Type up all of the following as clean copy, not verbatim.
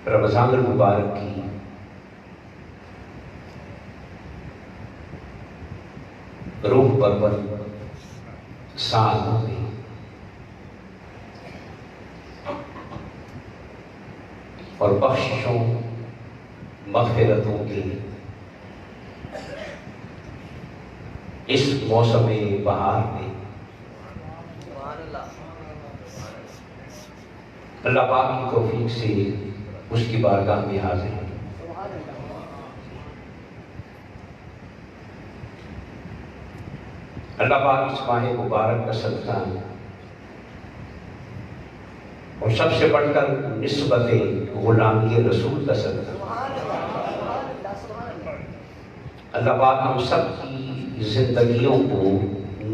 رمضان المبارک کی روح پرور سال میں اور بخششوں مغفرتوں کے اس موسم بہار میں اللہ پاک کی توفیق سے اس کی بارگاہ میں حاضر ہیں۔ اللہ پاک اس ماہ مبارک کا صدقہ اور سب سے بڑھ کر نسبت غلامی رسول کا صدقہ اللہ پاک ہم سب کی زندگیوں کو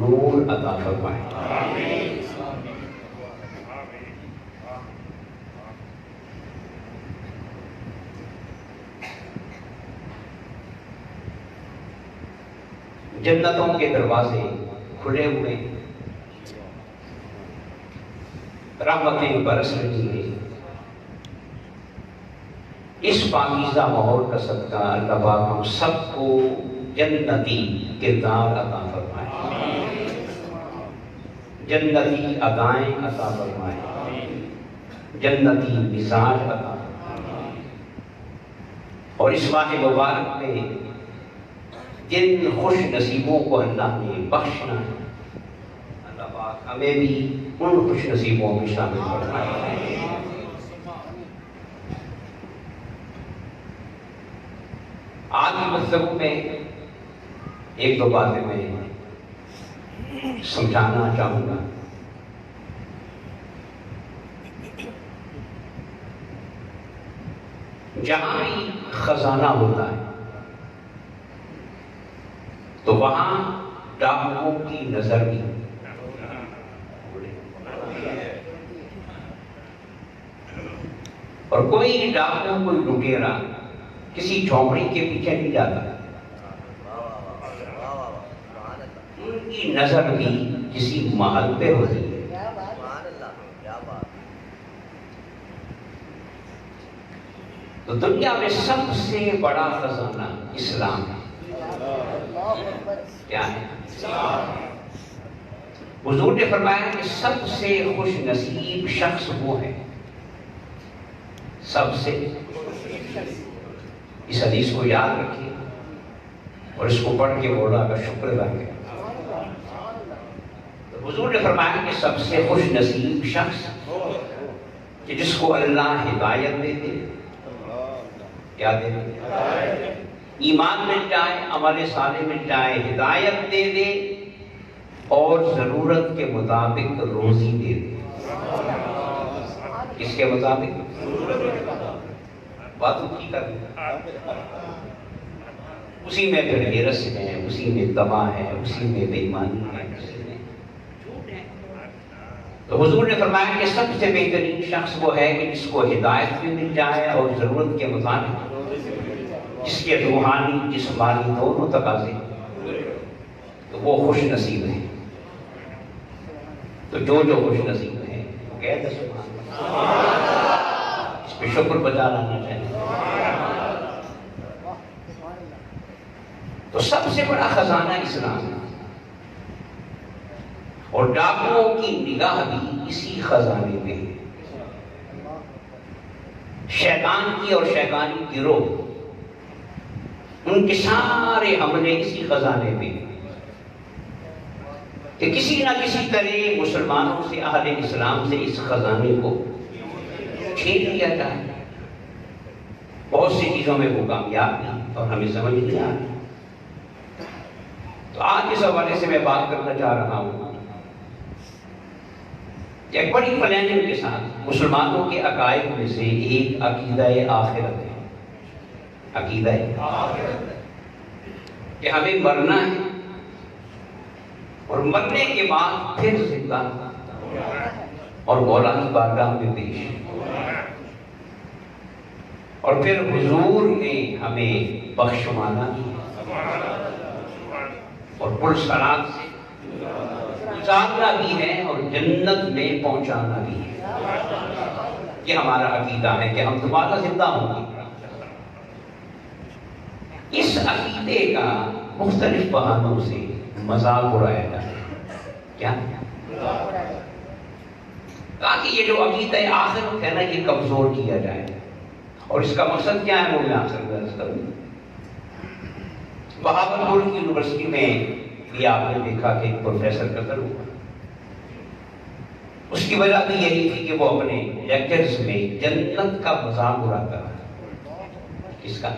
نور عطا فرمائے۔ جنتوں کے دروازے کھلے ہوئے، رحمتیں برس رہی ہیں۔ اس پاکیزہ ماحول کا صدقہ اللہ پاک ہم سب کو جنتی کردار عطا فرمائے، جنتی ادائیں عطا فرمائے، جنتی مزاج عطا فرمائے۔ اور اس ماہ مبارک میں جن خوش نصیبوں کو اللہ نے بخشنا ہے، اللہ پاک ہمیں بھی ان خوش نصیبوں میں شامل فرمائے۔ آج کی گفتگو میں ایک دو باتیں میں سمجھانا چاہوں گا۔ جہاں بھی خزانہ ہوتا ہے تو وہاں ڈاکوؤں کی نظر بھی، اور کوئی ڈاکو کوئی لٹیرا کسی جھونپڑی کے پیچھے نہیں جاتا، ان کی نظر بھی کسی محل پہ ہوتی ہے۔ تو دنیا میں سب سے بڑا خزانہ اسلام ہے۔ کیا ہے؟ حضور نے فرمایا کہ سب سے خوش نصیب شخص وہ ہے، سب سے، اس حدیث کو یاد رکھیے اور اس کو پڑھ کے مولا کا شکر ادا کریں۔ تو حضور نے فرمایا کہ سب سے خوش نصیب شخص کہ جس کو اللہ ہدایت دے دے، کیا دے دے؟ ایمان مل جائے، عمل صالح مل جائے، ہدایت دے دے اور ضرورت کے مطابق روزی دے دے۔ کس کے مطابق؟ بات کی کر اسی میں پھر ہرس ہے، اسی میں تباہ ہے، اسی میں بے ایمانی ہے، اسی میں جھوٹ ہے۔ تو حضور نے فرمایا کہ سب سے بہترین شخص وہ ہے کہ جس کو ہدایت بھی مل جائے اور ضرورت کے مطابق، جس کے روحانی جسمانی دونوں تقاضے، تو وہ خوش نصیب ہے۔ تو جو خوش نصیب ہے وہ کہتے ہیں سبحان اللہ، اس پہ شکر بجا لانا چاہیے۔ تو سب سے بڑا خزانہ اسلام ہے، اور ڈاکوؤں کی نگاہ بھی اسی خزانے میں ہے۔ شیطان کی اور شیطانی گروہ، ان کے سارے حملے اسی خزانے میں کہ کسی نہ کسی طرح مسلمانوں سے، اہل اسلام سے اس خزانے کو چھین لیا جائے۔ بہت سی چیزوں میں وہ کامیاب ہیں اور ہمیں سمجھ نہیں آ رہی۔ تو آج اس حوالے سے میں بات کرنا چاہ رہا ہوں کہ ایک بڑی پلاننگ کے ساتھ مسلمانوں کے عقائد میں سے ایک عقیدہ آخرت ہے۔ عقیدہ آخرت کہ ہمیں مرنا ہے اور مرنے کے بعد پھر زندہ اور مولا کی بارگاہ میں پیش، اور پھر حضور نے ہمیں بخشوانا بھی اور پرسرات سے گزارنا بھی ہے اور جنت میں پہنچانا بھی ہے۔ یہ ہمارا عقیدہ ہے کہ ہم دوبارہ زندہ ہوں گے۔ اس عقیدے کا مختلف بہانوں سے مذاق اڑایا جاتا ہے۔ کیا تاکہ یہ جو عقیدہ آخرت ہے نا یہ کمزور کیا جائے، اور اس کا مقصد کیا ہے وہ میں آخر درس کروں۔ بہاولپور کی یونیورسٹی میں بھی آپ نے دیکھا کہ ایک پروفیسر قتل ہوا۔ اس کی وجہ بھی یہی تھی کہ وہ اپنے لیکچرز میں جنت کا مذاق اڑاتا ہے۔ کس کا؟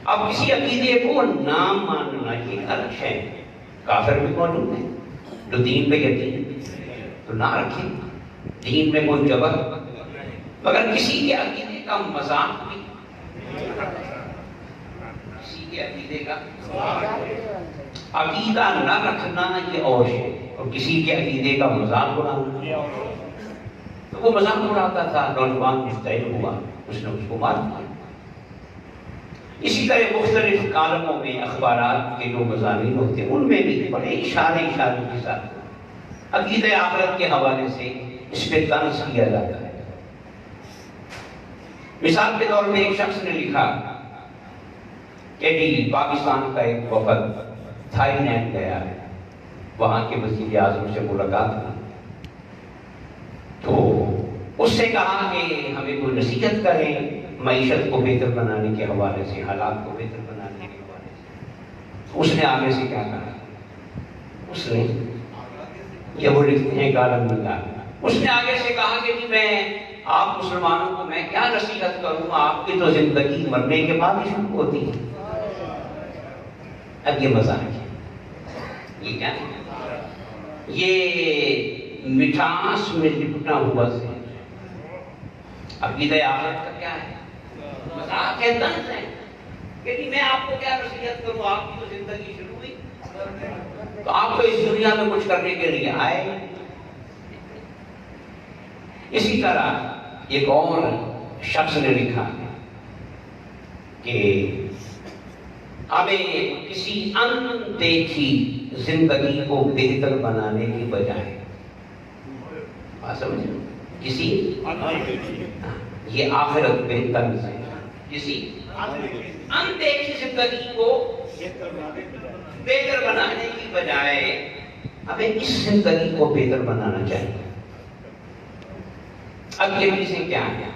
اب کسی عقیدے کو نام ماننا یہ الگ ہے۔ کافر بھی موجود ہے جو دین پہ یقین تو نہ رکھے، دین میں کوئی جبر، مگر کسی کے عقیدے کا مذاق بھی، کسی کے عقیدے کا عقیدہ نہ رکھنا یہ اور ہے، اور کسی کے عقیدے کا مذاق اڑانا۔ تو وہ مذاق اڑاتا تھا، نوجوان مستعد ہوا، اس نے اس کو مار دیا۔ اسی طرح مختلف کالموں میں اخبارات کے جو مضامین ہوتے ہیں ان میں بھی بڑے اشارے کے ساتھ عقیدہ آخرت کے حوالے سے اس پہ طنز کیا جاتا ہے۔ مثال کے طور میں ایک شخص نے لکھا کہ جی پاکستان کا ایک وفد تھائی لینڈ گیا ہے، وہاں کے وزیر اعظم سے ملاقات کی، تو اس سے کہا کہ ہمیں کوئی نصیحت کریں معیشت کو بہتر بنانے کے حوالے سے، حالات کو بہتر بنانے کے حوالے سے۔ اس نے آگے سے کیا کہا؟ اس نے یہ وہ لکھتے ہیں کالم میں، اس نے آگے سے کہا کہ جی میں آپ مسلمانوں کو میں کیا نصیحت کروں، آپ کی تو زندگی مرنے کے بعد ہی شروع ہوتی ہے۔ اب یہ مزاق ہے، یہ کیا ہے؟ یہ مٹھاس میں لپٹا ہوا سے عقیدہ آخرت کا کیا ہے؟ مذاق ہے، طنز ہے کہ جی میں آپ کو کیا نصیحت کروں، آپ کی تو زندگی شروع ہوئی، تو آپ تو اس دنیا میں کچھ کرنے کے لیے آئے۔ اسی طرح ایک اور شخص نے لکھا کہ ہمیں کسی اندیکھی زندگی کو بہتر بنانے کی بجائے، بات سمجھیں، کسی یہ آخرت بہتر ہے، کسی اندیکھی زندگی کو بہتر بنانے کی بجائے ہمیں اس زندگی کو بہتر بنانا چاہیے۔ اب یہ چیزیں کیا ہیں؟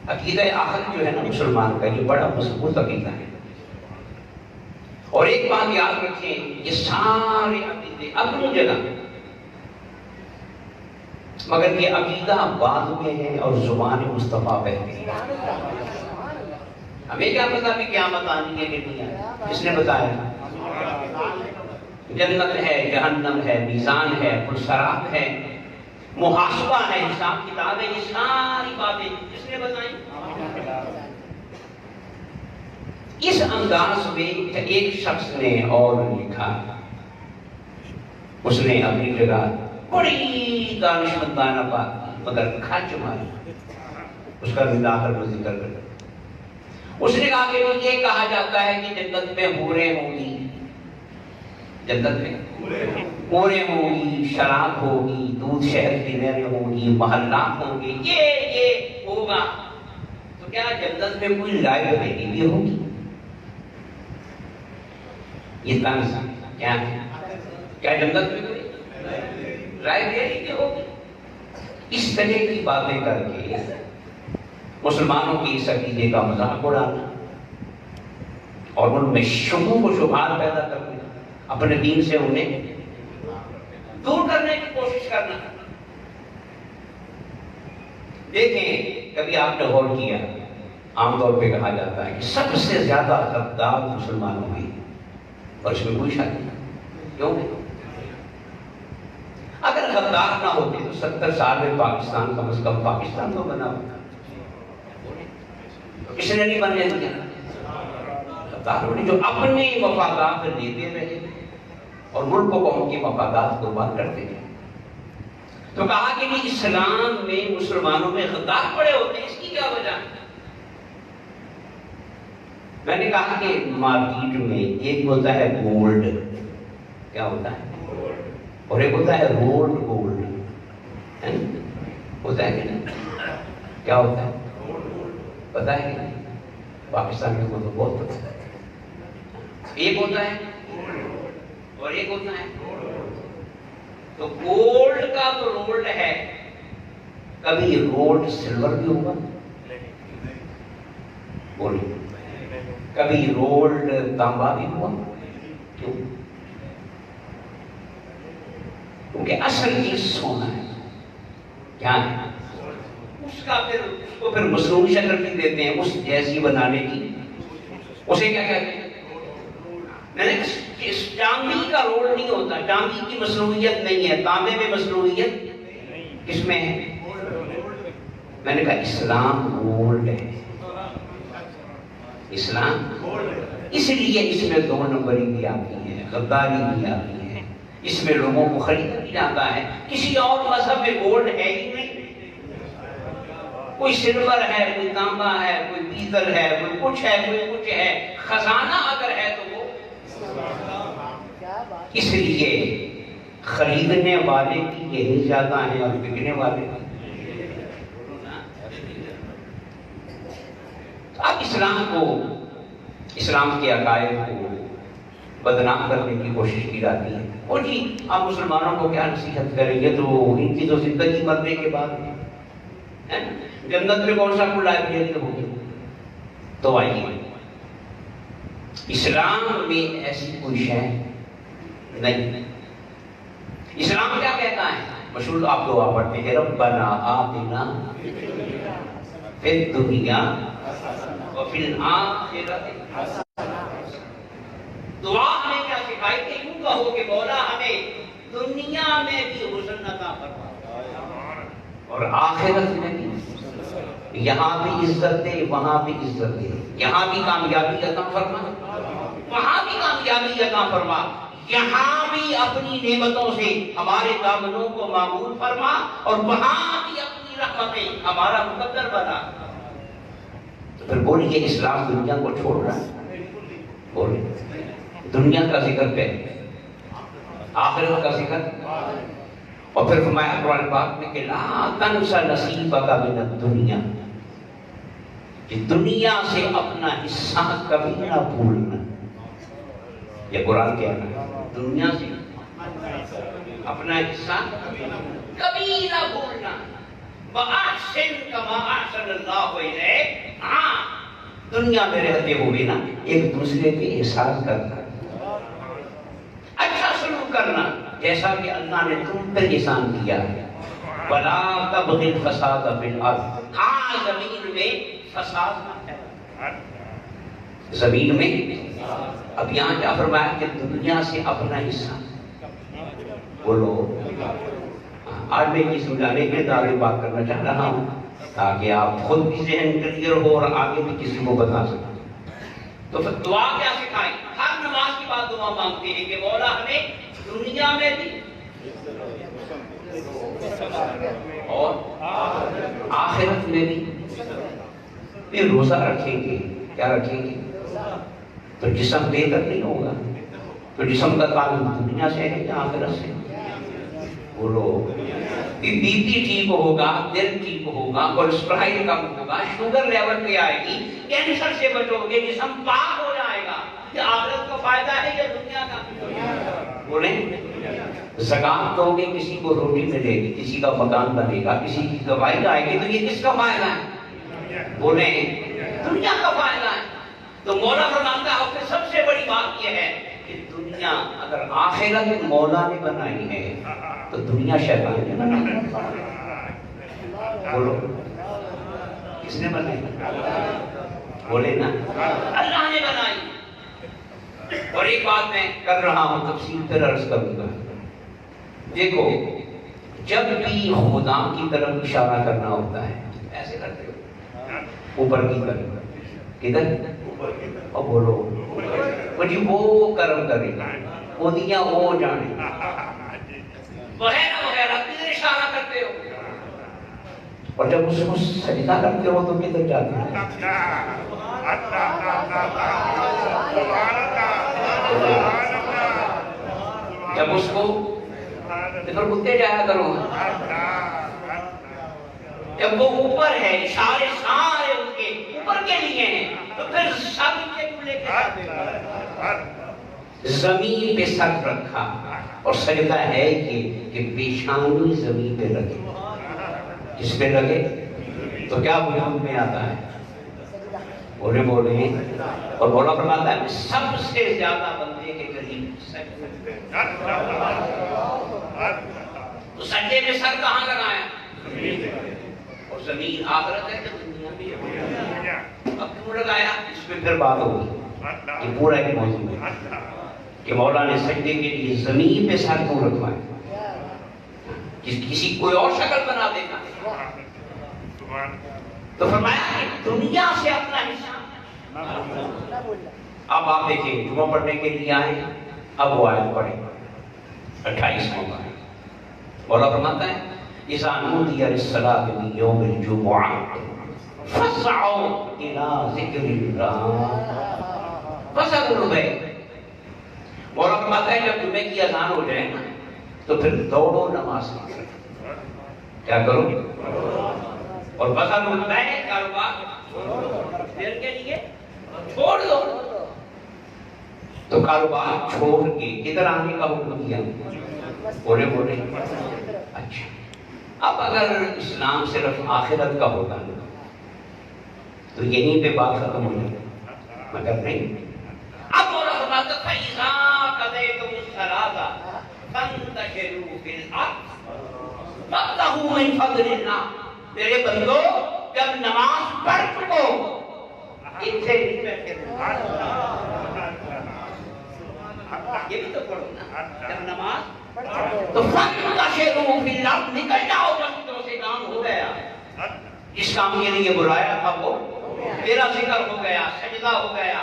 عقیدہ آخرت جو ہے نا مسلمان کا یہ بڑا مضبوط عقیدہ ہے، اور ایک بات یاد رکھیں، یہ سارے عقیدے اپنی جگہ، مگر یہ عقیدہ بعد میں ہے اور زبان مصطفیٰ پہ ہے۔ ہمیں کیا پتا بھی قیامت آنی ہے کہ نہیں آنی؟ کس نے بتایا؟ جنت ہے، جہنم ہے، میزان ہے، پرسرات ہے، محاسبہ ہے، حساب کتاب ہے، یہ ساری باتیں کس نے بتائیں؟ اس انداز میں ایک شخص نے اور لکھا، اس نے اپنی جگہ بڑی دانشمندانہ بات مگر کھچ ماری، اس کا ذکر کر، اس نے کہا کہ یہ کہا جاتا ہے کہ جنت میں حوریں ہوں گی، جنت میں حوریں ہوں گی، شراب ہوگی، دودھ شہد کی نہریں ہوں گی، محلات ہوں گے، یہ ہوگا، تو کیا جنت میں کوئی لائبریری بھی ہوگی؟ یہ طنز کیا ہے؟ کیا جنت میں کوئی لائبریری بھی ہوگی؟ اس طرح کی باتیں کر کے مسلمانوں کی اس عقیدے کا مذاق اڑانا اور ان میں شبہوں و شبہات پیدا کرنا، اپنے دین سے انہیں دور کرنے کی کوشش کرنا۔ دیکھیں کبھی آپ نے غور کیا، عام طور پہ کہا جاتا ہے کہ سب سے زیادہ غدار مسلمانوں میں، اور اس میں کوئی شک نہیں، کیوں؟ اگر غدار نہ ہوتے تو 70 سال میں پاکستان کم از کم پاکستان تو بنا ہوتا، کس نے نہیں بننے دیا؟ غداروں نے جو اپنے مفادات لیتے رہے اور ملک کو قوم کے مفادات قربان کرتے ہیں۔ تو کہا کہ اسلام میں مسلمانوں میں غدار پڑے ہوتے ہیں، اس کی کیا وجہ ہے؟ میں نے کہا کہ مارکیٹ میں ایک ہوتا ہے گولڈ، کیا ہوتا ہے؟ اور ایک ہوتا ہے رولڈ گولڈ، ہوتا ہے کہ نہیں؟ کیا ہوتا ہے پتا ہے کہ نہیں؟ پاکستان میں تو بہت پتا ہے. ایک ہوتا ہے اور ایک ہوتا ہے. تو گولڈ کا تو رولڈ ہے، کبھی رولڈ سلور بھی ہوگا؟ بولو. کبھی رولڈ تانبا بھی ہوا؟ کیوں؟ کیونکہ اصل چیز سونا ہے. کیا ہے؟ اس کو پھر مصنوعی شکل بھی دیتے ہیں اس جیسی بنانے کی. اسے کیا کہتے ہیں؟ چاندی کا رول نہیں ہوتا، چاندی کی مصنوعیت نہیں ہے، تانبے میں مصنوعیت کس میں ہے؟ میں نے کہا اسلام گولڈ ہے. اسلام اس لیے اس میں 2 نمبری بھی آتی ہے، غداری بھی آتی ہے، اس میں لوگوں کو خریدا بھی جاتا ہے. کسی اور مذہب میں گولڈ ہے ہی نہیں. کوئی سلور ہے، کوئی تانبا ہے، کوئی پیتل ہے، کوئی کچھ ہے، کوئی کچھ ہے. خزانہ اگر ہے تو وہ اس لیے خریدنے والے کی یہی زیادہ ہے اور بکنے والے کی. اب اسلام کے عقائد کو بدنام کرنے کی کوشش کی جاتی ہے. اور جی آپ مسلمانوں کو کیا نصیحت کریں گے، تو ان کی تو زندگی مرنے کے بعد ہے، جنت میں کون سا کو لائبریری ہوگی. تو آئیے اسلام میں ایسی کوئی شے نہیں. اسلام کیا کہتا ہے؟ مشہور آپ دعا پڑھتے ہیں، ربنا آتنا فی الدنیا وفی الآخرۃ. دعا ہمیں کیا سکھائی کہ یوں کہو کہ مولا ہمیں دنیا میں بھی حسن عطا فرما اور آخرت میں بھی. یہاں بھی عزت دے، وہاں بھی عزت دے. یہاں بھی کامیابی عطا فرما، وہاں بھی کامیابی عطا فرما. یہاں بھی اپنی نعمتوں سے ہمارے دامنوں کو معمول فرما اور وہاں بھی اپنی رحمتیں ہمارا مقدر بنا. تو پھر بولیے اسلام دنیا کو چھوڑ رہا ہے؟ بولیے دنیا کا ذکر پہ، آخرت کا ذکر. اور پھر فرمایا قرآن پاک میں کہ لا تنس نصیبک من الدنیا، کہ دنیا سے اپنا حصہ کبھی نہ بھولنا. یہ قرآن کہہ رہا ہے دنیا سے اپنا حصہ کبھی نہ بھولنا. وَأَحْسِنْ كَمَا أَحْسَنَ اللَّهُ إِلَيْكَ. ہاں دنیا میں رہتے ہوئے نا ایک دوسرے پہ احسان کرنا، اچھا سلوک کرنا جیسا کہ اللہ نے تم پر احسان کیا ہے. وَلَا تَبْغِ الْفَسَادَ فِي الْأَرْضِ. ہاں زمین میں فساد نہ ہے، زمین میں. اب یہاں کیا فرمایا کہ دنیا سے اپنا حصہ. بولو آج میں یہ سمجھانے کے دعوے بات کرنا چاہ رہا ہوں تاکہ آپ خود بھی ذہن کلیئر ہو اور آگے بھی کسی کو بتا سکیں. تو پھر دعا کیا سکھائی؟ ہر نماز کے بعد دعا مانگتے ہیں کہ مولا ہمیں دنیا میں بھی اور آخرت میں بھی. پھر روزہ رکھیں گے، کیا رکھیں گے؟ تو جسم بہتر نہیں ہوگا. تو جسم کا تعلق دنیا سے ہے یا آخرت سے؟ بولو بی پی ٹھیک ہوگا، دل ٹھیک ہوگا، کولیسٹرول کم ہوگا، شوگر لیول پہ آئے گی، کینسر سے بچو گے، جسم پاک ہو جائے گا. یہ آخرت کا فائدہ ہے یا دنیا کا؟ بولیں زکات دو گے کسی کو روٹی ملے گی، کسی کا مکان بنے گا، کسی کی دوائی آئے گی، تو یہ کس کا فائدہ ہے؟ بولیں دنیا کا فائدہ ہے. تو مولا فرماتا ہے کہ سب سے بڑی بات یہ ہے کہ دنیا اگر آخرت مولا نے بنائی ہے تو دنیا شیطان نے بنائی. بولو کس نے بنائی؟ بولے نا اللہ نے بنائی. اور ایک بات میں کر رہا ہوں تفصیل پھر عرض کروں گا. دیکھو جب بھی خدا کی طرف اشارہ کرنا ہوتا ہے ایسے کرتے ہو اوپر کی طرف. کدھر؟ اور بولو وہ جی وہ کرم کرے گا، وہ دیا وہ جانے وغیرہ وغیرہ کدھر اشارہ کرتے ہو. اور جب اس کو سجدہ کرتے ہو تو کدھر جاتے ہو؟ جب اس کو پھر کتے جایا کرو. جب وہ اوپر ہے، اشارے سارے اس کے اوپر کے لیے ہیں، تو پھر سب کے لے کے زمین پہ سر رکھا اور سجدہ ہے کہ پیشانی زمین پہ رکھے. کس پہ رکھے؟ تو کیا وجود میں آتا ہے؟ بولے بولے. اور مولا فرماتا ہے سب سے زیادہ بندے کے قریب سجدہ. تو سجدے میں سر کہاں لگایا؟ اور زمین آخرت ہے کہ دنیا بھی ہے؟ اب کیوں لگایا؟ اس پہ پھر بات ہوگی. یہ پورا ایک موضوع ہے کہ مولا نے سجدے کے لیے زمین پہ سر کیوں رکھوایا. کسی کوئی اور شکل بنا دیتا. تو فرمایا کہ دنیا سے اپنا حصہ. اب آپ دیکھیں جمعہ پڑھنے کے لیے آئے، اب وہ آیت پڑھیں 28واں کا. مولا فرماتا ہے اذا نودی للصلاۃ من یوم الجمعہ فاسعوا الی ذکر اللہ وذروا البیع. مولا فرماتا ہے جب جمعے کی اذان ہو جائے نا تو پھر دوڑو نماز کی طرف. کیا کرو؟ اور وذروا البیع، کاروبار دیر کے لیے چھوڑ دو. تو کاروبار چھوڑ کے کدھر آنے کا حکم دیا؟ بولے بولے. اچھا اب اگر اسلام صرف آخرت کا ہوتا تو یہیں پہ بات ختم ہو جائے، مگر نہیں. اب مولا فرماتا ہے فَإِذَا قَضَيْتُمُ الصَّلَاةَ فَانتَشِرُوا فِي الْأَرْضِ وَابْتَغُوا مِن فَضْلِ اللَّهِ. میرے بندو جب نماز پڑھ چکو ان سے نہیں بیٹھے یہ بھی تو پڑھو نا. جب نماز تو فَانتَشِرُوا فِي الْأَرْضِ، نکل جاؤ مسجدوں سے. کام ہو گیا. جس کام کے لیے بلایا تھا وہ میرا ذکر ہو گیا، سجدہ ہو گیا،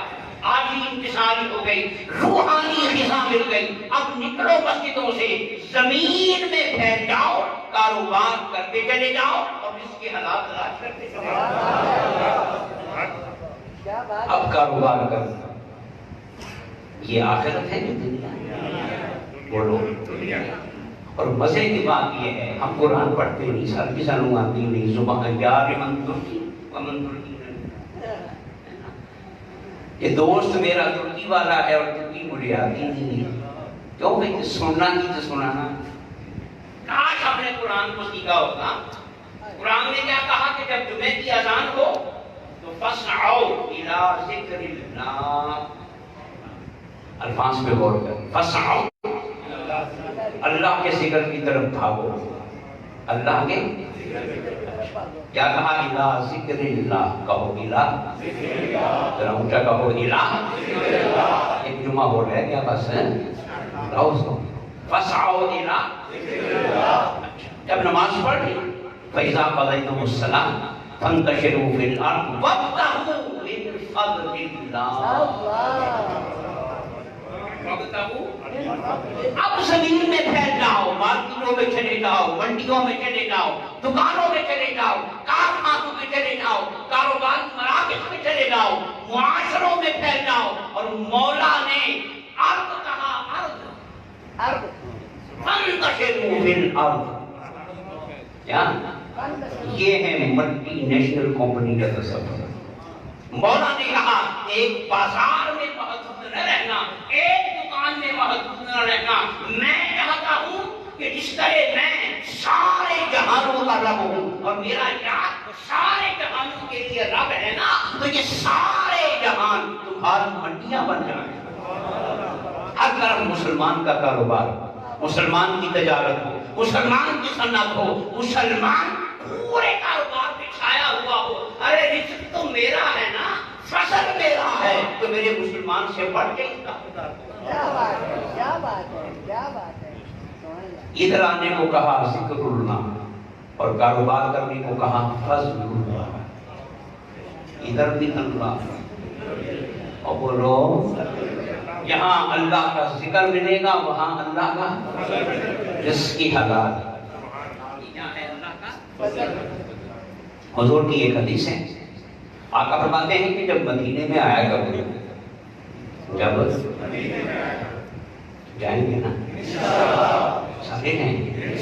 آجی انتصاری ہو گئی، روحانی غذا مل گئی. اب نکلو مسجدوں سے، زمین میں پھیل جاؤ، کاروبار کرتے چلے جاؤ اور اس کے حالات تلاش کرتے چلے جاؤ. اب کاروبار کرنا یہ آخرت ہے کہ دنیا؟ بولو. اور مزے کی بات یہ ہے ہم قرآن پڑھتے نہیں، سر کی سانوں آتی نہیں. زبان یار من ترکی ومن ترکی. یہ دوست میرا ترکی والا ہے اور ترکی مجھے آتی نہیں. کیوں بھائی؟ سننا نہیں تو سنانا. کاش ہم نے قرآن کو سیکھا ہوتا. قرآن نے کیا کہا کہ جب جمعے کی اذان ہو تو فَاسْعَوْا إِلَىٰ ذِكْرِ اللَّهِ. الفاظ پہ غور کر. فَاسْعَوْا، اللہ کے ذکر کی طرف بھاگو. اللہ کے کیا کہا؟ الہ ذکر اللہ. کہو الہ، ذرا اونچا کہو الہ. ایک جمعہ ہو رہا ہے کیا بس ہے؟ فَاسْعَوْا إِلَىٰ ذِكْرِ اللَّهِ. جب نماز پڑھ لی فَإِذَا قَضَيْتُمُ الصَّلَاةَ فَانتَشِرُوا فِي الْأَرْضِ وَابْتَغُوا مِن فَضْلِ اللَّهِ. اب زمین میں پھیل جاؤ، مارکیٹوں میں چلے جاؤ، منڈیوں میں چلے جاؤ، دکانوں میں چلے جاؤ، کارخانوں میں چلے جاؤ، کاروبار مراکز میں چلے جاؤ، معاشروں میں پھیل جاؤ. اور مولا نے ارض کہا، ارض فانتشروا فی الارض. کیا یہ ہے ملٹی نیشنل کمپنی کا تصور. مولا نے کہا ایک بازار میں محدود نہ رہنا، ایک دکان میں محدود نہ رہنا. میں چاہتا ہوں کہ جس طرح میں سارے جہانوں کا رب ہوں اور میرا یاد سارے جہانوں کے لیے رب ہے نا، تو یہ سارے جہان تمہاری منڈیاں بن جائیں. ہر طرف مسلمان کا کاروبار، مسلمان کی تجارت ہو، مسلمان کی صنعت ہو، مسلمان پورے کاروبار پہ چھایا ہوا ہو. ارے رزق تو میرا ہے نا، فصل میرا ہے، تو میرے مسلمان سے بڑھ کے اس کا خدا. کیا بات ہے، کیا بات ہے، کیا بات ہے. ادھر آنے کو کہا ذکر اللہ اور کاروبار کرنے کو کہا فضل اللہ. ادھر بھی اللہ اور بولو یہاں اللہ کا ذکر ملے گا، وہاں اللہ کا رزق کی حالات. حضور کی ایک حدیث ہے، آقا فرماتے ہیں کہ جب مدینے میں آیا کرو، جب جائیں گے نا سارے جائیں گے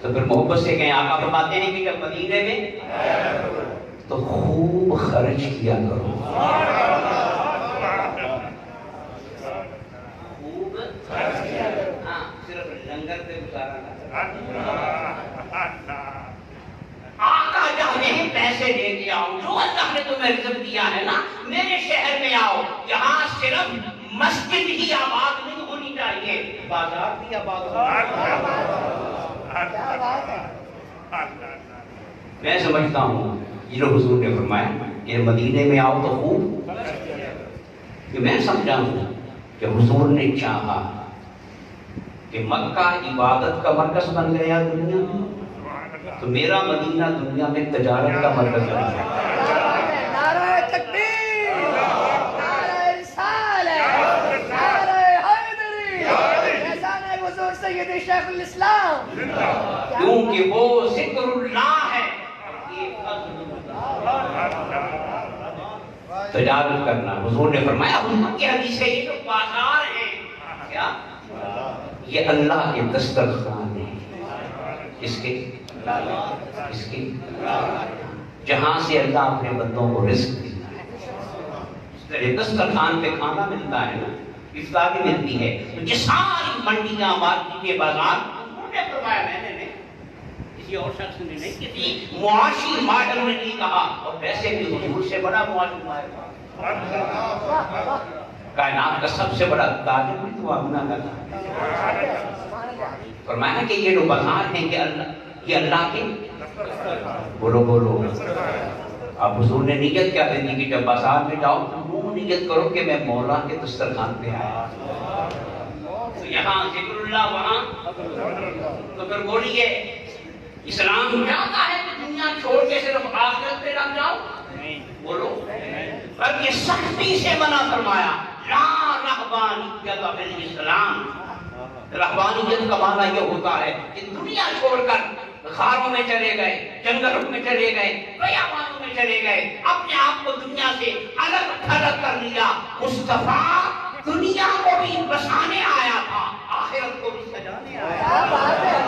تو پھر محبت سے کہیں آقا فرماتے ہیں کہ جب مدینے میں تو خوب خرچ کیا کرو، خوب ہاں، صرف لنگر پہ گزارا نہ، آقا چاہتے ہیں پیسے دے کے آؤ، جو اللہ نے تمہیں رزق دیا ہے نا، میرے شہر میں آؤ جہاں صرف مسجد ہی آباد نہیں ہونی چاہیے، بازار بھی آباد میں سمجھتا ہوں یہ جو حضور نے فرمایا کہ مدینے میں آؤ تو خوب، کہ میں سمجھا ہوں کہ حضور نے چاہا کہ مکہ عبادت کا مرکز بن گیا دنیا میں، تو میرا مدینہ دنیا میں تجارت کا مرکز بن گیا۔ نعرہ تکبیر، نعرہ رسالت، نعرہ حیدری، احسان حضور سید شیخ الاسلام، کیونکہ وہ ذکر اللہ ہے، تجارت کرنا۔ حضور نے فرمایا امت کی حدیث ہے یہ جو بازار ہیں کیا یہ اللہ کے دسترخوان ہیں، اس کے جہاں سے اللہ اپنے بندوں کو رزق دیتا ہے، اس طرح دسترخوان پہ کھانا ملتا ہے نا، افطاری ملتی ہے، تو یہ ساری منڈیاں مارکیٹیں بازار انہوں نے فرمایا، میں نے کسی اور شخص نے نہیں، کسی معاشی ماڈل نے نہیں کہا، اور ویسے بھی حضور سے بڑا معاشی ماڈل کائنات کا سب سے بڑا تاجر بھی تو آمنہ کا تھا۔ فرمایا کہ یہ جو بازار ہیں یہ اللہ کے، بولو اب حضور نے نیت کیا دینی کہ جب بازار میں جاؤ تو نیت کرو کہ میں مولا کے دسترخوان پہ آیا، تو یہاں ذکر اللہ وہاں، تو پھر بولیے اسلام چاہتا ہے کہ دنیا چھوڑ کے صرف آخرت پہ لگ جاؤ؟ بولو، بلکہ سختی سے منع فرمایا، لا رہبانیت فی الاسلام۔ رہبانیت کا معنی یہ ہوتا ہے کہ دنیا چھوڑ کر غاروں میں چلے گئے، جنگلوں میں چلے گئے، بیابانوں میں چلے گئے، اپنے آپ کو دنیا سے الگ تھلگ کر لیا۔ مصطفیٰ دنیا کو بھی بسانے آیا تھا، آخرت کو بھی سجانے آیا تھا۔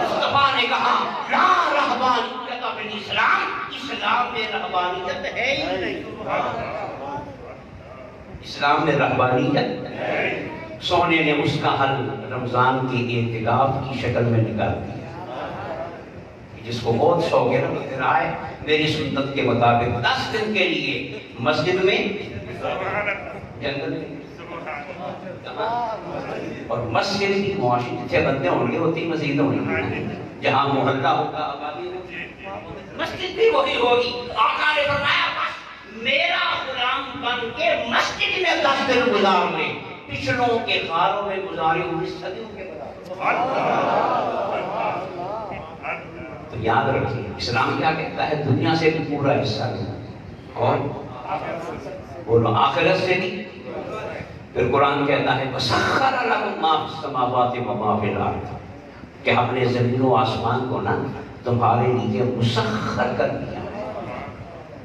مصطفیٰ نے کہا لا رہبانیت فی الاسلام، اسلام میں رہبانیت ہے ہی نہیں، اسلام میں رہبانیت۔ سونے نے اس کا حل رمضان کی اعتکاف کی شکل میں نکال دیا، جس کو بہت شوق ہے نا پھر آئے میری سنت کے مطابق 10 دن کے لیے مسجد میں، جنگل میں، اور مسجد کی معاشی جتنے بندے ہوں گے اتنی مسجد ہوں گی، جہاں محلہ ہوگا آبادی ہوگی، مسجد بھی وہی ہوگی۔ آقا نے فرمایا بس میرا غلام بن کے مسجد میں 10 دن گزار لے، پچھلوں کے خاروں میں گزاری ہوئی صدیوں کے تو یاد رکھیے اسلام کیا کہتا ہے، دنیا سے بھی پورا حصہ ہے، اور بولو آخرت سے بھی۔ پھر قرآن کہتا ہے وَسَخَّرَ لَكُم مَّا فِي السَّمَاوَاتِ وَمَا فِي الْأَرْضِ، کہ ہم نے زمین و آسمان کو نا تمہارے لیے مسخر کر دیا۔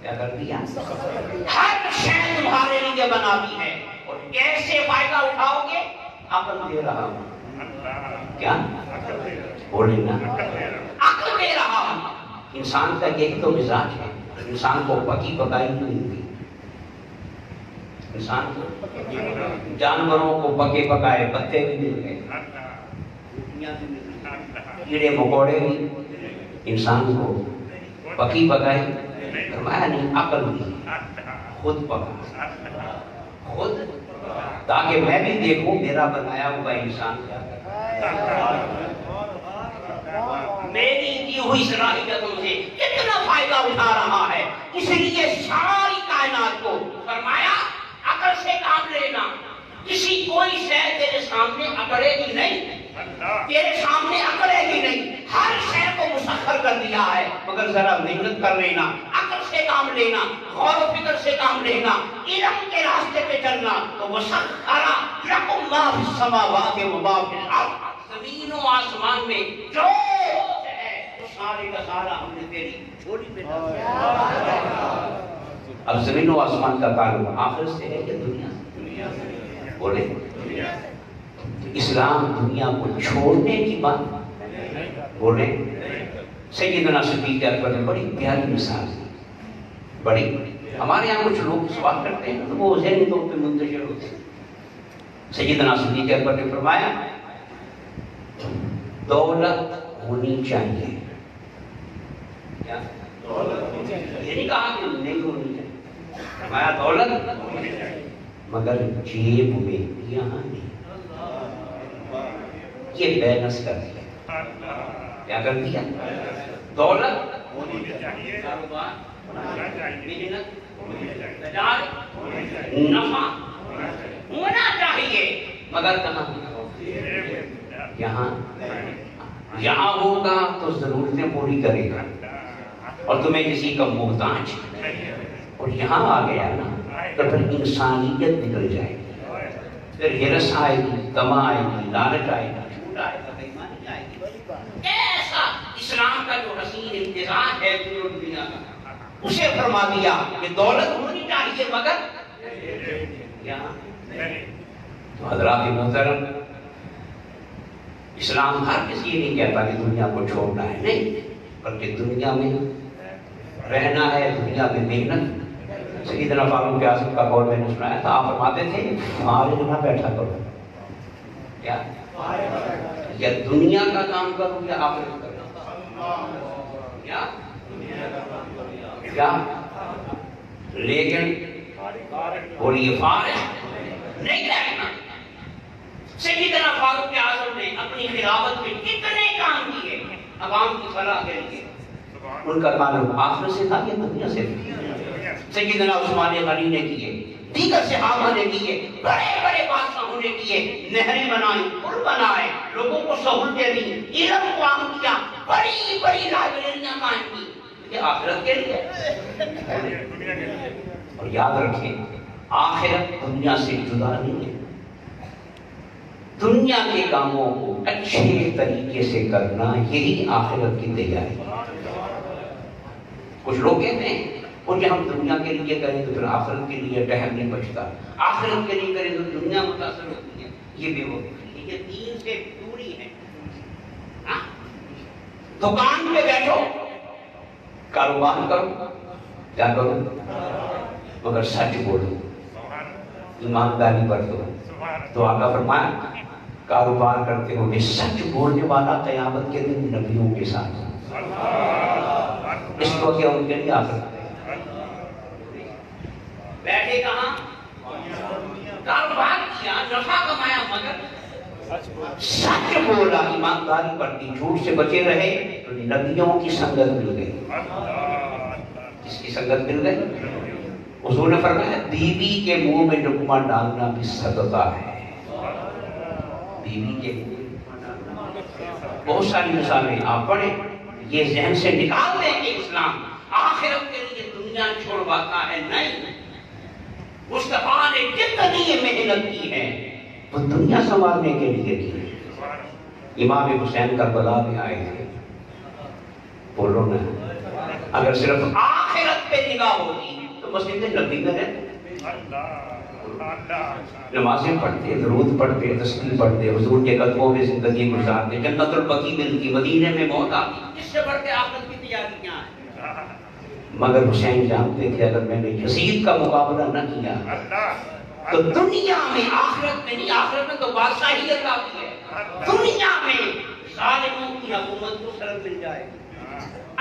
کیا کر دیا؟ ہر شے تمہارے لیے بنا دی ہے، اور کیسے فائدہ اٹھاؤ گے؟ عقل دے رہا ہوں، کیا بولے نا، عقل دے رہا ہوں۔ انسان کا یہی تو مزاج ہے، انسان کو پکی پکائی نہیں ملتی، انسان کو، جانوروں کو پکے پکائے پتے بھی مل گئے، کیڑے مکوڑے بھی، انسان کو پکی پکائی فرمایا نہیں، عقل دی، خود پکا، خود، تاکہ میں بھی دیکھوں میرا بنایا ہوا انسان کیا میری دی ہوئی صلاحیتوں سے کتنا فائدہ اٹھا رہا ہے۔ اس لیے ساری کائنات کو فرمایا عقل سے کام لینا، کسی کوئی شے تیرے سامنے اکڑے گی نہیں، تیرے سامنے اکڑے گی نہیں، ہر شے کو مسخر کر دیا ہے، مگر ذرا محنت کر لینا، عقل سے کام لینا، غور و فکر سے کام لینا، علم کے راستے پہ چلنا، تو وَسَخَّرَ لَكُم مَّا فِي السَّمَاوَاتِ وَمَا فِي الْأَرْضِ، زمین و آسمان میں جو ہے وہ سارے کا سارا ہم نے تیری چھوڑی پہ ڈال دیا۔ اب زمین و آسمان کا تعلق آخرت سے ہے کہ دنیا سے؟ بولے اسلام دنیا کو چھوڑنے کی بات بولے، سیدنا صدیق اکبر نے بڑی پیاری مثال دی. بڑی ہمارے یہاں کچھ لوگ سوال کرتے ہیں تو وہ ذہنی طور پہ منتشر ہوتے ہیں. سیدنا صدیق اکبر نے فرمایا دولت ہونی چاہیے. کیا یہ نہیں کہا کہ نہیں ہونی چاہیے، فرمایا دولت مگر جیب میں یہاں نہیں. یہ بیلنس کر دیا. کیا کر دیا؟ دولت کاروبار محنت تجارت نفع ہونا چاہیے مگر کہاں؟ یہاں ہوگا تو ضرورتیں پوری کرے گا اور تمہیں کسی کا محتاج. اور یہاں آ گیا نا تو پھر انسانیت نکل جائے گی، پھر ہرس آئے گی، طمع آئے گی، لالچ آئے گی، جھوٹ آئے گا، بےایمانی آئے گی. ایسا اسلام کا جو حسین امتزاج ہے دنیا کا، اسے فرما دیا کہ دولت ہونی چاہیے مگر یہاں. تو حضرات محترم، اسلام ہر کسی یہ نہیں کہتا کہ دنیا کو چھوڑنا ہے، نہیں، بلکہ دنیا میں رہنا ہے، دنیا میں محنت. سیدنا فاروق اعظم کا قول میں نے سنایا تھا، آپ فرماتے تھے فارغ نہ بیٹھا کرو. کیا؟ یا دنیا کا کام کرو یا آخرت کرو. کیا؟ لیکن بولیے فارغ نہیں رہنا. سیدنا فاروق اعظم نے اپنی خلافت میں کتنے کام کیے عوام کی فلاح کے لیے. ان کا تعلق آخرت سے تھا یا دنیا سے تھا؟ سیدنا عثمان غنی نے کیے، دیگر صحابہ نے کیے، بڑے بڑے بادشاہوں نے کیے، نہریں بنائی، پل بنائے، لوگوں کو سہولتیں دی، علم کو عام کیا، بڑی بڑی لائبریریاں قائم کی. یہ آخرت کے لیے. اور یاد رکھیں آخرت دنیا سے جدا نہیں ہے. دنیا کے کاموں کو اچھے طریقے سے کرنا یہی آخرت کی تیاری. کچھ لوگ کہتے ہیں کہ ہم دنیا کے لیے کریں تو پھر آخرت کے لیے ٹائم نہیں بچتا، آخرت کے لیے کریں تو دنیا متاثر ہوتی ہے. یہ بھی وہ یہ دین سے دوری ہے. دکان پہ بیٹھو، کاروبار کرو، کیا کرو مگر سچ بولو، ایمانداری برتو. تو آقا فرمایا کاروبار کرتے ہو کہ سچ بولنے والا قیامت کے دن نبیوں کے ساتھ. اس کو کیا ان کے لیے آخرت ہے. بیٹھے کہاں؟ کاروبار کیا، نفع کمایا مگر سچ بولا، ایمانداری برتی، جھوٹ سے بچے رہے تو نبیوں کی سنگت مل گئی. کس کی سنگت مل گئی؟ حضور نے فرمایا بیوی کے منہ میں لقمہ ڈالنا بھی صدقہ ہے. بیوی کے منہ میں لقمہ ڈالنا. بہت ساری مثالیں آپ پڑھیں، یہ ذہن سے نکال دیں کہ اسلام آخرت کے لیے دنیا چھوڑواتا ہے. نہیں، مصطفیٰ نے جتنی محنت کی ہے وہ دنیا سنوارنے کے لیے کی. امام حسین کربلا میں آئے تھے. بولو نا، اگر صرف آخرت پہ نگاہ ہوگی تو مسجد نبی میں رہتے، نمازیں پڑھتے، درود پڑھتے، تسبیح پڑھتے، حضور کے قدموں میں زندگی گزارتے، جنت البقیع ملتی، مدینے میں موت آتی. اس سے بڑھ کے آخرت کی تیاری کیا ہے؟ مگر حسین جانتے تھے اگر میں نے یزید کا مقابلہ نہ کیا تو دنیا میں، آخرت میں نہیں، آخرت میں تو بادشاہیت آتی ہے، دنیا میں ظالموں کی حکومت کو سر مل جائے گی،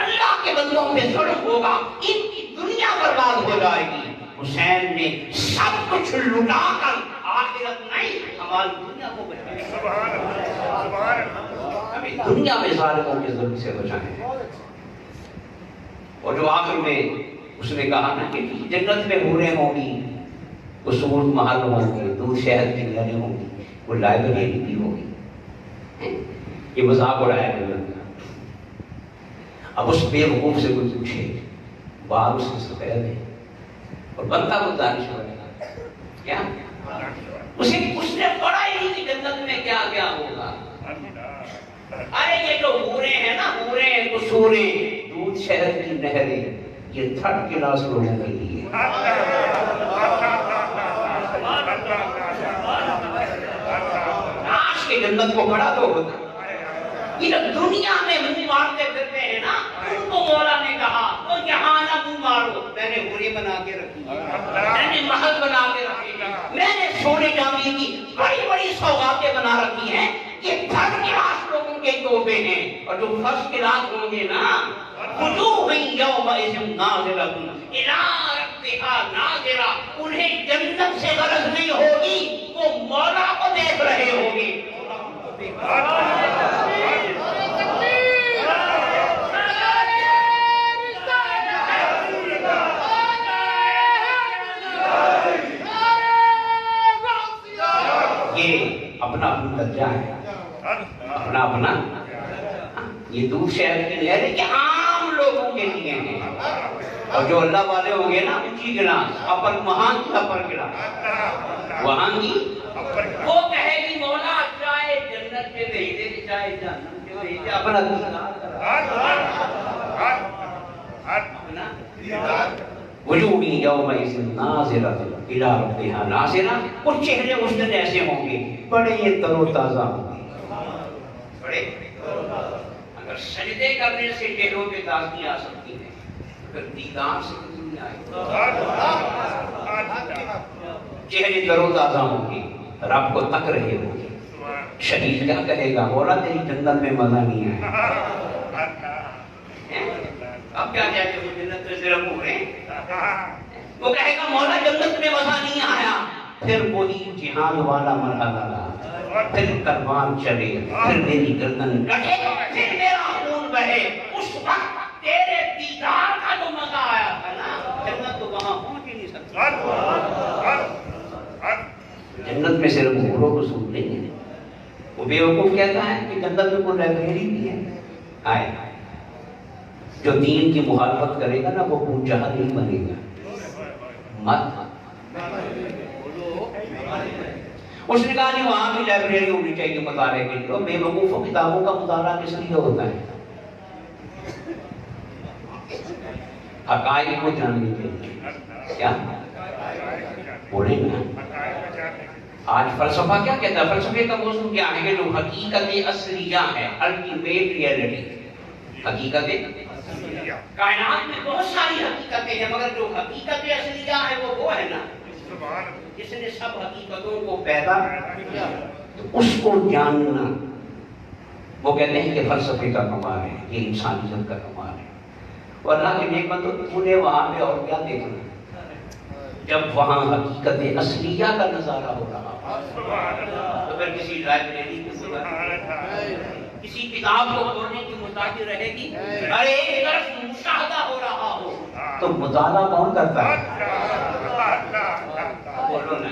اللہ کے بندوں پہ ظلم ہوگا، ان کی دنیا برباد ہو جائے گی. حسین نے سب کچھ لٹا کر آخرت نہیں ہماری دنیا کو بچایا. ہمیں دنیا میں ظالموں کے ظلم سے بچائیں. اور جو آخر میں اس نے کہا نا کہ جنت میں حوریں ہوں گی، قصور محل ہوں گے، دودھ شہد کی نہریں ہوں گی، وہ لائبریری بھی ہوگی. یہ مذاق اڑایا گیا. اب اس بے وقوف سے کوئی پوچھے، بال اس کی سفید ہے اور بنتا وہ دانش بنے گا کیا؟ اس نے پڑھا ہی نہیں کہ جنت میں کیا کیا ہوگا. ارے یہ جو حوریں ہیں نا، حوریں، قصوریں، دودھ شہد کی نہریں، یہ تھرڈ کلاس لوگوں کے لیے. کاش کے جنت کو پڑھا تو ہوتا. یہ جب دنیا میں منہ مارتے پھرتے ہیں نا، ان کو مولا نے کہا تو یہاں نہ منہ مارو، میں نے ہوری بنا کے رکھی ہے، میں نے محل بنا کے رکھی ہے، میں نے سونے چاندی کی بڑی بڑی سوغاتیں بنا رکھی ہیں، یہ فرسٹ کلاس لوگوں کے تحفے ہیں، اور جو فرسٹ کلاس ہوں گے نا، وجوہ یومئذ ناظرۃ الی ربھا ناظرہ، انہیں جنت سے غرض نہیں ہوگی، وہ مولا کو دیکھ رہے ہوں گے۔ یہ اپنا اپنا درجہ ہے، اپنا اپنا، یہ دور شہر کی نہیں ہے کہ عام لوگوں کے لیے ہیں، اور جو اللہ والے ہوں گے نا اونچی کلاس، اپر وہاں کی اپر کلاس، وہاں کی وہ کہے گی مولا چاہے جنت میں بھیج دے چاہے جہنم میں بھیج دے، اپنا وجوہ یومئذ ناظرۃ الی ربھا ناظرہ، اور چہرے اس دن ایسے ہوں گے بڑے یہ تر و تازہ ہوں گے، بڑے اگر سجدے کرنے سے چہروں پہ تازگی آ سکتی ہے پھر دیدار سے کیوں نہیں آئے؟ چہرے تر و تازہ ہوں گے، رب کو تک رہے ہوں گے۔ شہید کیا کہے گا؟ مولا تیری جنت میں مزہ نہیں آیا، اب کیا کہتے ہو جنت میں صرف ہو رہے ہیں، وہ کہے گا مولا جنت میں مزہ نہیں آیا، پھر وہی جہاد والا مرحلہ رہا، پھر کروان چلے، پھر میری گردن کٹے، پھر میرا خون بہے، اس وقت تیرے دیدار کا جو مزہ آیا تھا نا، جنت تو وہاں پہنچ ہی نہیں سکتی۔ جنت میں صرف حوروں کو سود نہیں ہے۔ وہ بیوقوف کہتا ہے کہ جنت میں کوئی لائبریری بھی ہے، آئے جو دین کی مخالفت کرے گا نا وہ ابو جہل نہیں بنے گا، مت۔ اس نے کہا نہیں وہاں بھی لائبریری ہونی چاہیے مطالعے کے لیے، بے وقوف کتابوں کا مطالعہ کس لیے ہوتا ہے؟ حقائق کو جاننے کے لیے، کیا بولے نا؟ آج فلسفہ کیا کہتا ہے؟ فلسفے کا موضوع کیا ہے کہ جو حقیقت اصلیہ ہے، الٹیمیٹ ریئلٹی، حقیقت کائنات میں بہت ساری حقیقتیں ہیں، مگر جو حقیقت اصلیہ ہے وہ ہے نا جس نے سب حقیقتوں کو پیدا کیا، تو اس کو جاننا وہ کہتے ہیں کہ فلسفے کا کمال ہے، یہ انسانیت کا کمال ہے۔ اور اللہ کے نیک بندو، تو نے وہاں پہ اور کیا دیکھنا جب وہاں حقیقت اصلیہ کا نظارہ ہو رہا تو پھر کسی لائبریری کی ضرورت، کسی کتاب کو پڑھنے کی محتاجی رہے گی؟ ارے ایک طرف مشاہدہ ہو رہا ہو تو مطالعہ کون کرتا ہے؟ بولو نا،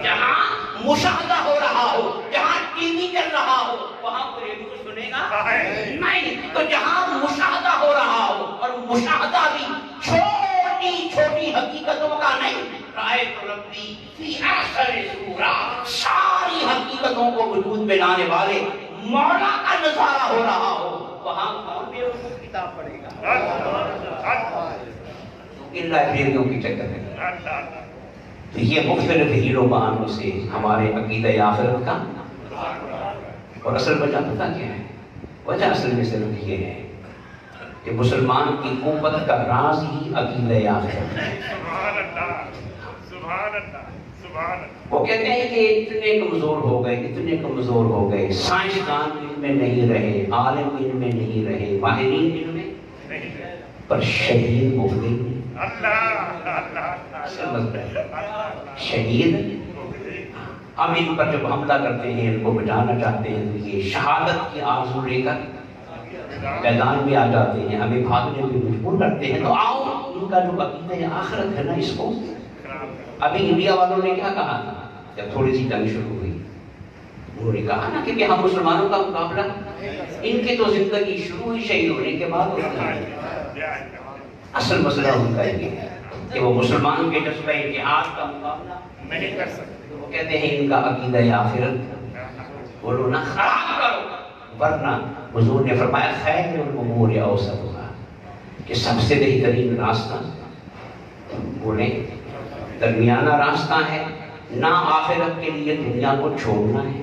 جہاں مشاہدہ ہو رہا ہو، جہاں ٹی وی چل رہا ہو، وہاں کوئی ریڈیو سنے گا نہیں، تو جہاں مشاہدہ ہو رہا ہو، اور مشاہدہ بھی چھوٹی چھوٹی حقیقتوں کا نہیں، رأیت ربی فی احسن صورہ، ساری حقیقتوں کو وجود میں لانے والے مولا کا نظارہ ہو رہا ہو، وہاں کون بے وقوف کتاب پڑھے گا؟ ان لائبریریوں کی چکر ہے۔ تو یہ مختلف ہیرو بہانوں سے ہمارے عقیدہ آخرت کا، اور اصل وجہ پتہ کیا ہے؟ وجہ اصل میں صرف یہ ہے کہ مسلمان کی قوت کا راز ہی عقیدہ آخرت ہے۔ وہ کہتے ہیں کہ اتنے کمزور ہو گئے، اتنے کمزور ہو گئے، سائنسدان علم میں نہیں رہے، عالم علم میں نہیں رہے، ماہرین علم میں، پر شہید ہو گئے۔ شہید ہم ان پر جب حملہ کرتے ہیں، ان کو بچانا چاہتے ہیں، تو یہ شہادت کی آرزو لے کر میدان میں آ جاتے ہیں، ہمیں بھاگنے پہ مجبور کرتے ہیں۔ تو آؤ ان کا جو عقیدہ آخرت ہے نا، اس کو ابھی انڈیا والوں نے کیا کہا تھا جب تھوڑی سی جنگ شروع ہوئی؟ انہوں نے کہا نا کہ ہم مسلمانوں کا مقابلہ، ان کی تو زندگی شروع ہی شہید ہونے کے بعد ہوتی ہے۔ اصل مسئلہ ان کا یہ ہے کہ وہ مسلمان کے جذبہ اتحاد کا مقابلہ نہیں کر سکتے۔ وہ کہتے ہیں ان کا عقیدہ آخرت بولو نا خراب کرو، ورنہ حضور نے فرمایا خیر الامور اوسطھا، کہ سب سے بہترین راستہ بولیں درمیانہ راستہ ہے، نہ آخرت کے لیے دنیا کو چھوڑنا ہے،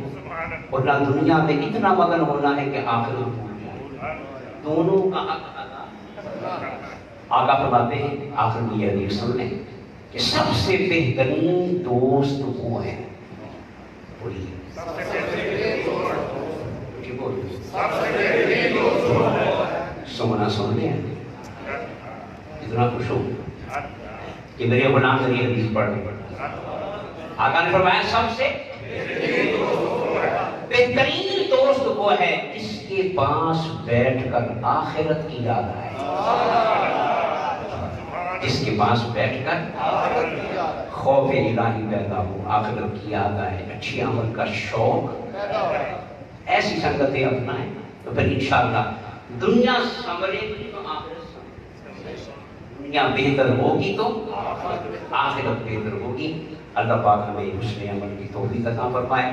اور نہ دنیا میں اتنا مگن ہونا ہے کہ آخرت بھول جائے. دونوں کا آقا فرماتے ہیں آخر میں یہ حدیث سن لیں کہ سب سے بہترین دوست وہ ہیں. بولیے سمنا سن لیا اتنا خوش ہو کہ میرے غلام میری حدیث پڑھ رہے. آقا نے فرمایا سب سے بہترین دوست وہ ہے جس کے پاس بیٹھ کر آخرت کی یاد آئے. جس کے پاس بیٹھ کر خوف الہی پیدا ہو، آخرت کی یاد آئے، اچھی عمل کا شوق، ایسی سنگتیں اپنائیں تو پھر انشاءاللہ دنیا سنورے گی تو آخرت سنورے. دنیا بہتر ہوگی تو آخرت بہتر ہوگی. اللہ پاک ہمیں حسن عمل کی توفیق عطا فرمائے.